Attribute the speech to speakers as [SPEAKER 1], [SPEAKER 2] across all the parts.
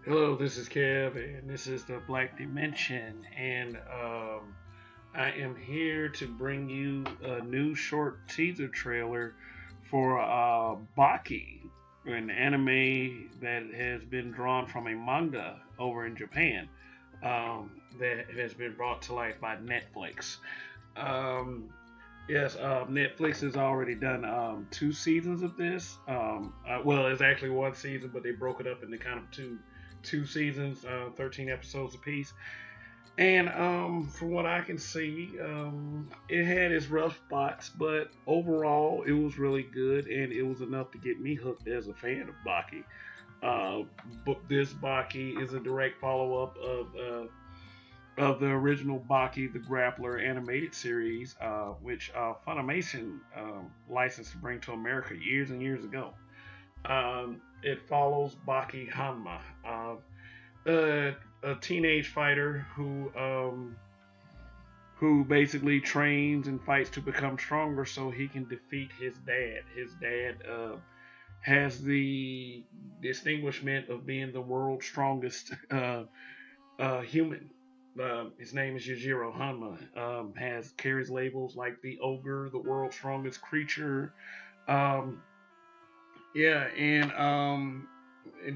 [SPEAKER 1] Hello, this is Kev, and this is the Black Dimension, and I am here to bring you a new short teaser trailer for Baki, an anime that has been drawn from a manga over in Japan that has been brought to life by Netflix. Um, yes, Netflix has already done two seasons of this. Well, it's actually one season, but they broke it up into kind of two seasons, 13 episodes apiece. And from what I can see, it had its rough spots, but overall, it was really good, and it was enough to get me hooked as a fan of Baki. Uh, but this Baki is a direct follow up of the original Baki the Grappler animated series, which Funimation licensed to bring to America years and years ago. It follows Baki Hanma, a teenage fighter who basically trains and fights to become stronger so he can defeat his dad. His dad has the distinguishment of being the world's strongest human. His name is Yujiro Hanma. Has carries labels like the ogre, the world's strongest creature. Um, yeah, and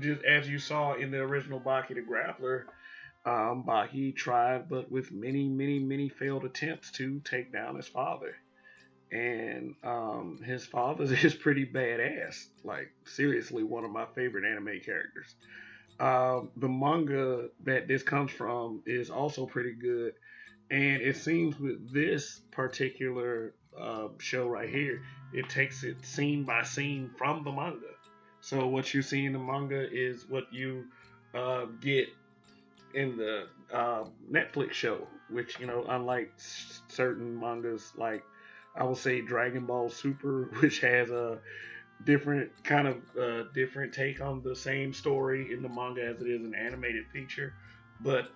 [SPEAKER 1] just as you saw in the original Baki the Grappler, Baki tried, but with many failed attempts to take down his father. And his father is pretty badass. Like, seriously, one of my favorite anime characters. The manga that this comes from is also pretty good. And it seems with this particular show right here, it takes it scene by scene from the manga. So what you see in the manga is what you get in the Netflix show, which unlike certain mangas, like I would say Dragon Ball Super, which has a different kind of different take on the same story in the manga as it is an animated feature, but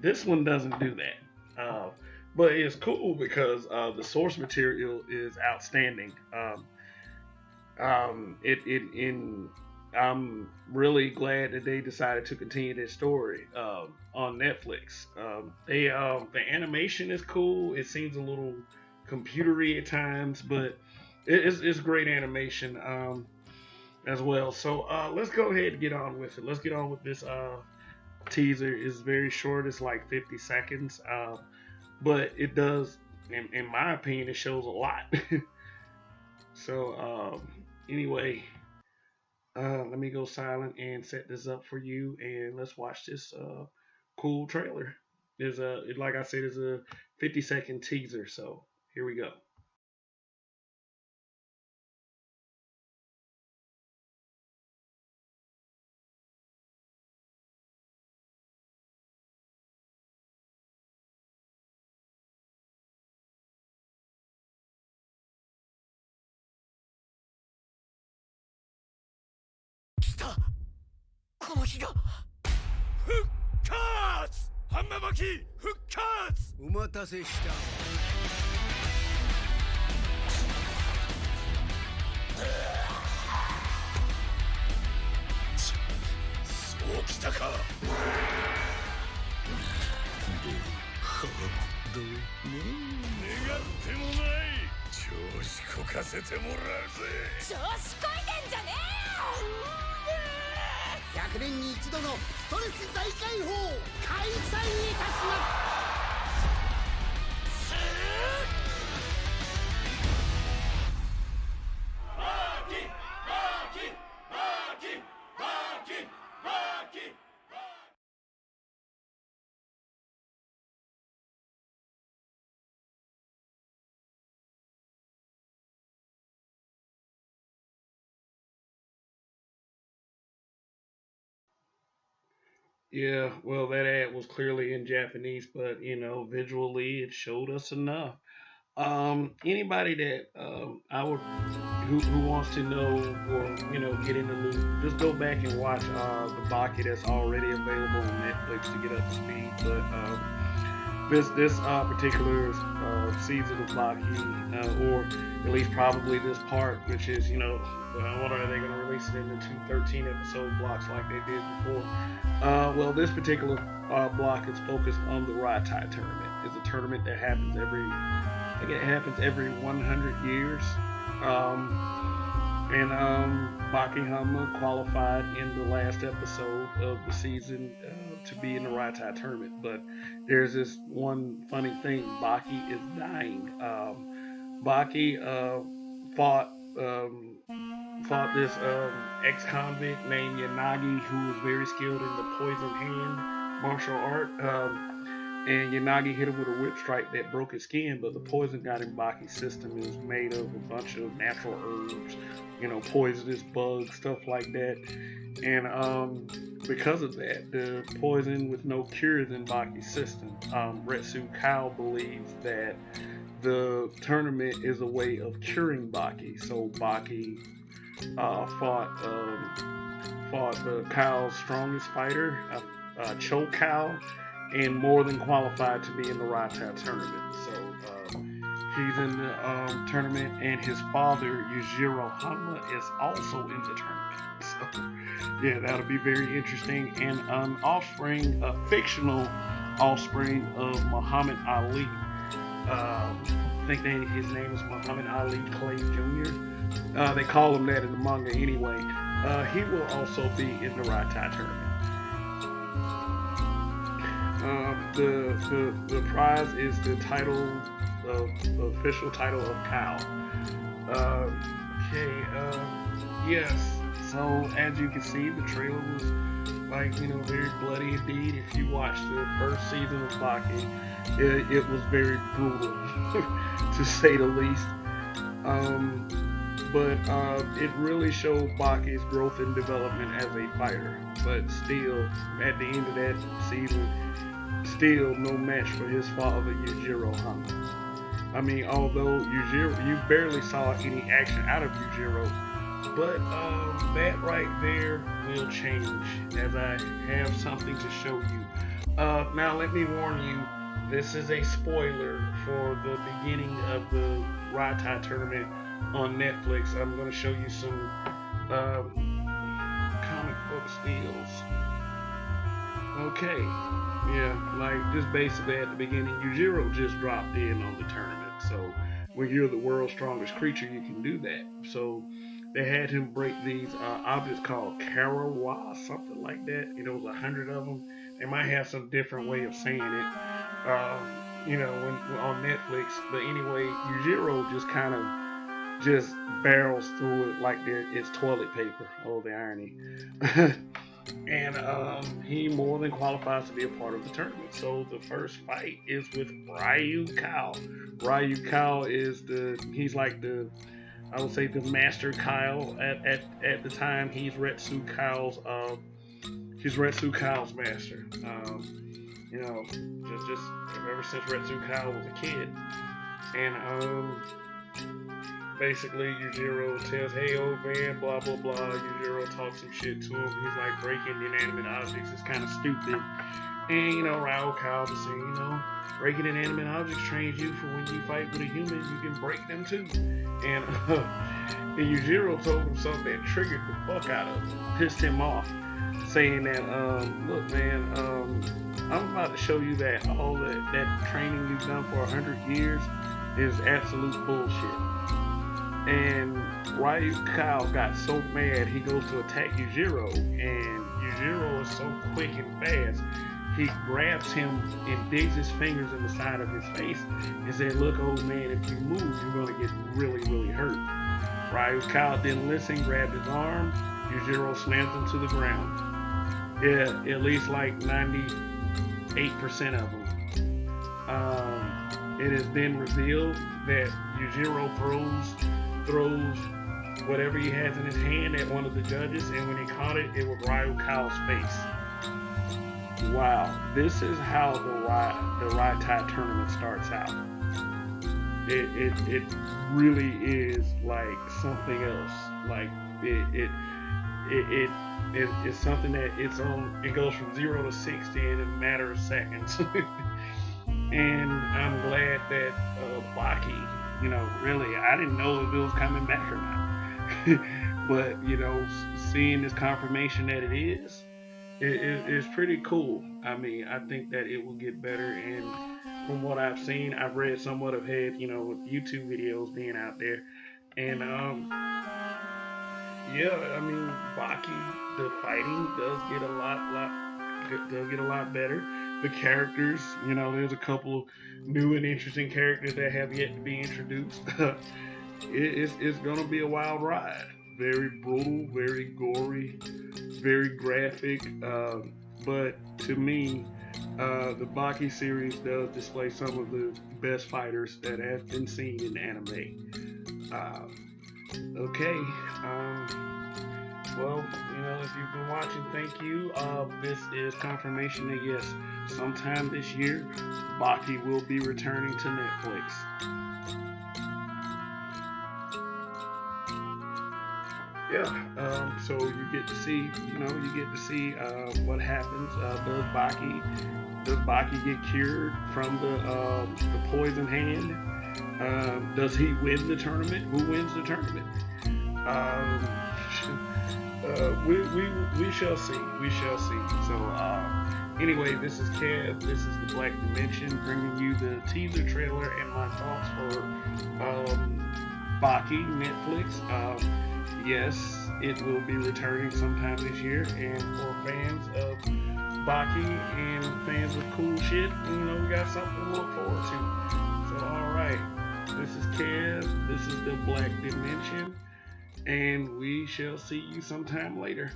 [SPEAKER 1] this one doesn't do that. But it's cool because the source material is outstanding. It in I'm really glad that they decided to continue this story on Netflix. The animation is cool. It seems a little computery at times, but it's great animation as well. So let's go ahead and get on with it. Let's get on with this teaser. It's very short. It's like 50 seconds, but it does, in my opinion, it shows a lot. So anyway, let me go silent and set this up for you, and let's watch this cool trailer. There's like I said, it's a 50-second teaser. So here we go.
[SPEAKER 2] 来たこの日が復活ハンマ巻き復活お待たせしたそうきたかどうね願ってもない調子こかせてもらうぜ調子こいてんじゃねえよ100年に一度のストレス大解放開催いたしますバーキバーキバーキバーキバーキ
[SPEAKER 1] Yeah, well, that ad was clearly in Japanese, but visually it showed us enough. Anybody that I would who wants to know or get in the loop, just go back and watch the Baki that's already available on Netflix to get up to speed. But This particular season of Baki, or at least probably this part, which is I wonder are they going to release it into 213 episode blocks like they did before. Well, this particular block is focused on the Raitai tournament. It's a tournament that happens I think it happens every 100 years. And Baki Hanma qualified in the last episode of the season to be in the Raitai tournament. But there's this one funny thing: Baki is dying. Baki fought um, fought this ex-convict named Yanagi, who was very skilled in the poison hand martial art. And Yanagi hit him with a whip strike that broke his skin, but the poison got in Baki's system. It was made of a bunch of natural herbs, poisonous bugs, stuff like that. And because of that, the poison with no cure is in Baki's system. Retsu Kao believes that the tournament is a way of curing Baki. So Baki fought the Cow's strongest fighter, Cho Cow, and more than qualified to be in the Raitai tournament. So he's in the tournament, and his father Yujiro Hanma is also in the tournament. So yeah, that'll be very interesting. And offspring, a fictional offspring of Muhammad Ali. I think his name is Muhammad Ali Clay Jr. They call him that in the manga anyway. He will also be in the Raitai tournament. The prize is the title of the official title of Cow. Yes. So as you can see, the trailer was very bloody indeed. If you watched the first season of Baki, it was very brutal to say the least. But it really showed Baki's growth and development as a fighter. But still, at the end of that season, still no match for his father, Yujiro Hanma. I mean, although you barely saw any action out of Yujiro, but that right there will change as I have something to show you. Now, let me warn you, this is a spoiler for the beginning of the Raitai tournament on Netflix. I'm going to show you some comic book steals. Okay, yeah, just basically at the beginning, Yujiro just dropped in on the tournament. So when you're the world's strongest creature, you can do that. So they had him break these objects called Karawa, something like that. It was 100 of them. They might have some different way of saying it, when on Netflix. But anyway, Yujiro just kind of just barrels through it like it's toilet paper. Oh, the irony. And he more than qualifies to be a part of the tournament. So the first fight is with Ryu Kao. Ryu Kao he's like I would say the master Kyle at the time. He's Retsu Kao's master. Just ever since Retsu Kao was a kid. And basically Yujiro tells, hey old man, blah blah blah. Yujiro talks some shit to him. He's like, breaking inanimate objects is kind of stupid. And Ryu Kao just saying, breaking inanimate objects trains you for when you fight with a human, you can break them too. And Yujiro told him something that triggered the fuck out of him, pissed him off, saying that, look man, I'm about to show you that all that training you've done for 100 years is absolute bullshit. And Ryu Kao got so mad he goes to attack Yujiro, and Yujiro is so quick and fast, he grabs him and digs his fingers in the side of his face and said, look old man, if you move you're going to get really really hurt. Ryu Kao didn't listen, grabbed his arm. Yujiro slammed him to the ground. Yeah, at least like 98% of them. It has been revealed that Yujiro throws whatever he has in his hand at one of the judges, and when he caught it, it was Ryu Kao's face. Wow, this is how the Raitai tournament starts out. It really is like something else. Like it's something that it goes from 0 to 60 in a matter of seconds. And I'm glad that Baki, really, I didn't know if it was coming back or not. But, seeing this confirmation that it is, it's pretty cool. I mean, I think that it will get better. And from what I've seen, I've read somewhat of head, YouTube videos being out there. And yeah, I mean, Baki, the fighting does get a lot does get a lot better. The characters, there's a couple new and interesting characters that have yet to be introduced. It's gonna be a wild ride. Very brutal, very gory, very graphic. But to me, the Baki series does display some of the best fighters that have been seen in anime. Okay. Um, well, if you've been watching, thank you. This is confirmation that yes, sometime this year, Baki will be returning to Netflix. Yeah. So you get to see, what happens. Does Baki get cured from the poison hand? Does he win the tournament? Who wins the tournament? Um, we shall see. We shall see. So anyway, this is Kev. This is the Black Dimension, bringing you the teaser trailer and my thoughts for Baki Netflix. Yes, it will be returning sometime this year, and for fans of Baki and fans of cool shit, we got something to look forward to. So all right, this is Kev. This is the Black Dimension, and we shall see you sometime later.